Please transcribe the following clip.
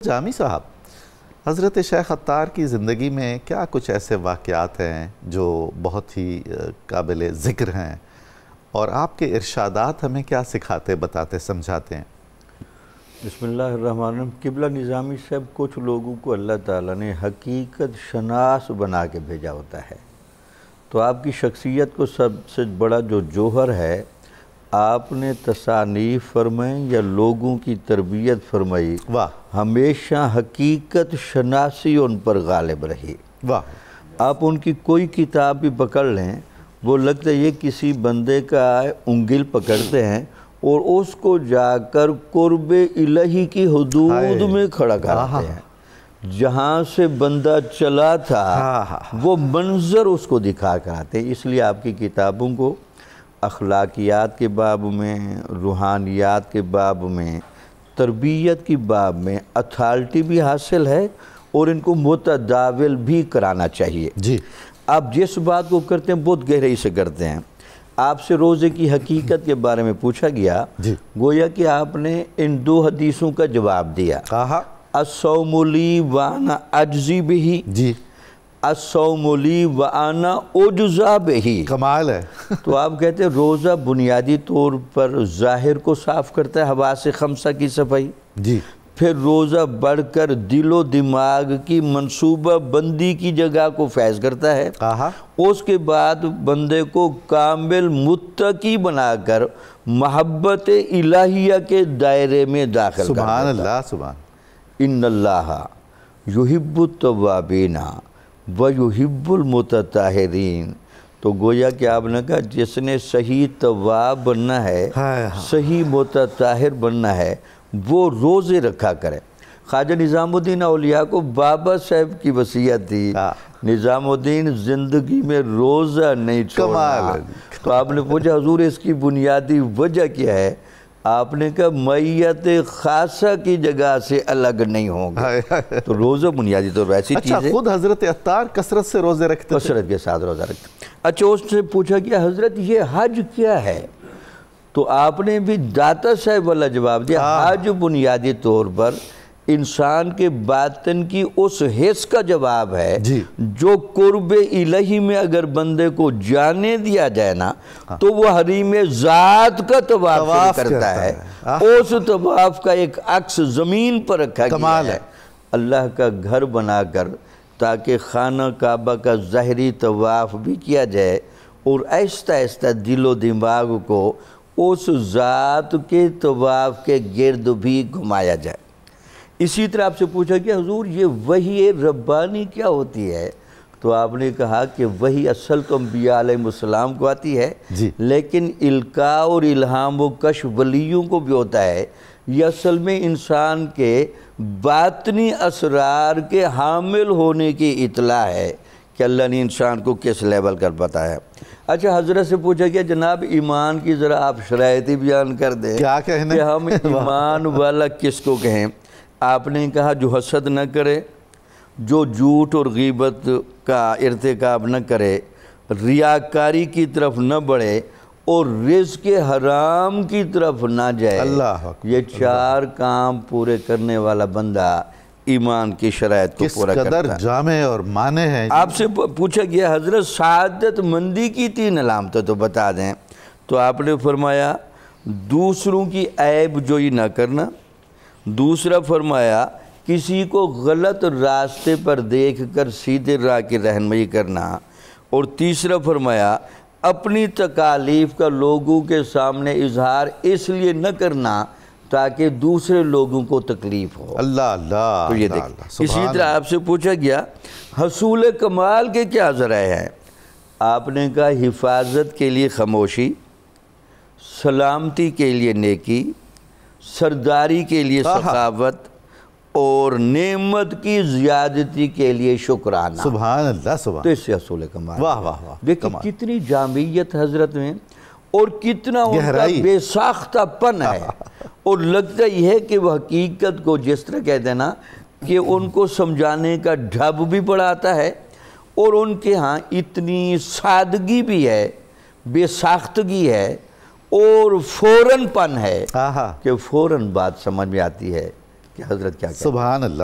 جامی صاحب، حضرت شیخ عطار کی زندگی میں کیا کچھ ایسے واقعات ہیں جو بہت ہی قابل ذکر ہیں، اور آپ کے ارشادات ہمیں کیا سکھاتے، بتاتے، سمجھاتے ہیں؟ بسم اللہ الرحمن الرحیم۔ قبلہ نظامی صاحب، کچھ لوگوں کو اللہ تعالیٰ نے حقیقت شناس بنا کے بھیجا ہوتا ہے، تو آپ کی شخصیت کو سب سے بڑا جو جوہر ہے، آپ نے تصانیف فرمائیں یا لوگوں کی تربیت فرمائی، ہمیشہ حقیقت شناسی ان پر غالب رہی۔ آپ ان کی کوئی کتاب بھی پکڑ لیں، وہ لگتا ہے یہ کسی بندے کا انگل پکڑتے ہیں اور اس کو جا کر قرب الہی کی حدود میں کھڑا کرتے ہیں، جہاں سے بندہ چلا تھا وہ منظر اس کو دکھا کر آتے ہیں۔ اس لیے آپ کی کتابوں کو اخلاقیات کے باب میں، روحانیات کے باب میں، تربیت کی باب میں اتھارٹی بھی حاصل ہے، اور ان کو متداول بھی کرانا چاہیے۔ آپ جس بات کو کرتے ہیں بہت گہرائی سے کرتے ہیں۔ آپ سے روزے کی حقیقت کے بارے میں پوچھا گیا، گویا کہ آپ نے ان دو حدیثوں کا جواب دیا، الصوم لی وانا اجزی بہی، الصوم لی وانا اجزا بہی۔ کمال ہے۔ تو آپ کہتے ہیں روزہ بنیادی طور پر ظاہر کو صاف کرتا ہے، حواس خمسہ کی صفائی، پھر روزہ بڑھ کر دل و دماغ کی منصوبہ بندی کی جگہ کو فیض کرتا ہے، اس کے بعد بندے کو کامل متقی بنا کر محبت الہیہ کے دائرے میں داخل کرتا ہے۔ سبحان اللہ، سبحان ان اللہ یحب التوابین وَيُحِبُّ الْمُتَطَہِرِينَ۔ تو گویا کہ آپ نے کہا جس نے صحیح تواب بننا ہے، صحیح متطہر بننا ہے، وہ روزے رکھا کرے۔ خواجہ نظام الدین اولیاء کو بابا صاحب کی وصیت تھی، نظام الدین زندگی میں روزہ نہیں چھوڑنا۔ تو آپ نے پوچھا حضور اس کی بنیادی وجہ کیا ہے؟ آپ نے کہا معیت خاصہ کی جگہ سے الگ نہیں ہوں گے۔ تو روزہ بنیادی طور پر ایسی چیز ہے۔ اچھا، خود حضرت عطار کثرت سے روزے رکھتے تھے؟ کثرت کے ساتھ روزہ رکھتے۔ اچھا، اس سے پوچھا گیا حضرت یہ حج کیا ہے؟ تو آپ نے بھی داتا صاحب والا جواب دیا، حج بنیادی طور پر انسان کے باطن کی اس حس کا جواب ہے جو قرب الہی میں اگر بندے کو جانے دیا جائے نا تو وہ حریم ذات کا طواف کرتا ہے۔ اس طواف کا ایک عکس زمین پر رکھا گیا ہے اللہ کا گھر بنا کر، تاکہ خانہ کعبہ کا ظاہری طواف بھی کیا جائے اور آہستہ آہستہ دل و دماغ کو اس ذات کے طواف کے گرد بھی گھمایا جائے۔ اسی طرح آپ سے پوچھا کہ حضور یہ وحی ربانی کیا ہوتی ہے؟ تو آپ نے کہا کہ وحی اصل تو انبیاء علیہ السلام کو آتی ہے، لیکن القاء اور الہام و کشف ولیوں کو بھی ہوتا ہے۔ یہ اصل میں انسان کے باطنی اسرار کے حامل ہونے کی اطلاع ہے کہ اللہ نے انسان کو کس لیول کر بتایا۔ اچھا، حضرت سے پوچھا کہ جناب ایمان کی ذرا آپ شرائطی بیان کر دیں کہ ہم ایمان والا کس کو کہیں؟ آپ نے کہا جو حسد نہ کرے، جو جھوٹ اور غیبت کا ارتکاب نہ کرے، ریاکاری کی طرف نہ بڑھے اور رزق حرام کی طرف نہ جائے، یہ چار کام پورے کرنے والا بندہ ایمان کی شرائط کو پورا کرتا ہے۔ کس قدر جامع اور معنی ہے۔ آپ سے پوچھا گیا حضرت سعادت مندی کی 3 علامتیں تو بتا دیں، تو آپ نے فرمایا دوسروں کی عیب جوئی نہ کرنا، دوسرا فرمایا کسی کو غلط راستے پر دیکھ کر سیدھے راہ کی رہنمائی کرنا، اور تیسرا فرمایا اپنی تکالیف کا لوگوں کے سامنے اظہار اس لیے نہ کرنا تاکہ دوسرے لوگوں کو تکلیف ہو۔ اللہ اللہ۔ تو یہ دیکھ، اسی طرح آپ سے پوچھا گیا حصول کمال کے کیا ذرائع ہیں؟ آپ نے کہا حفاظت کے لیے خاموشی، سلامتی کے لیے نیکی، سرداری کے لیے سخاوت، اور نعمت کی زیادتی کے لیے شکرانہ۔ سبحان اللہ، سبحان۔ تو اس سے حصول کمال۔ واہ واہ واہ۔ دیکھیں کتنی جامعیت حضرت میں، اور کتنا ان کا بے ساختہ پن ہے، اور لگتا یہ ہے کہ وہ حقیقت کو جس طرح کہتے ہیں نا کہ ان کو سمجھانے کا ڈھب بھی پڑاتا ہے، اور ان کے ہاں اتنی سادگی بھی ہے، بے ساختگی ہے، اور فوراً پن ہے کہ فوراً بات سمجھ میں آتی ہے۔ کہ حضرت کیا کہتے ہیں۔ سبحان اللہ۔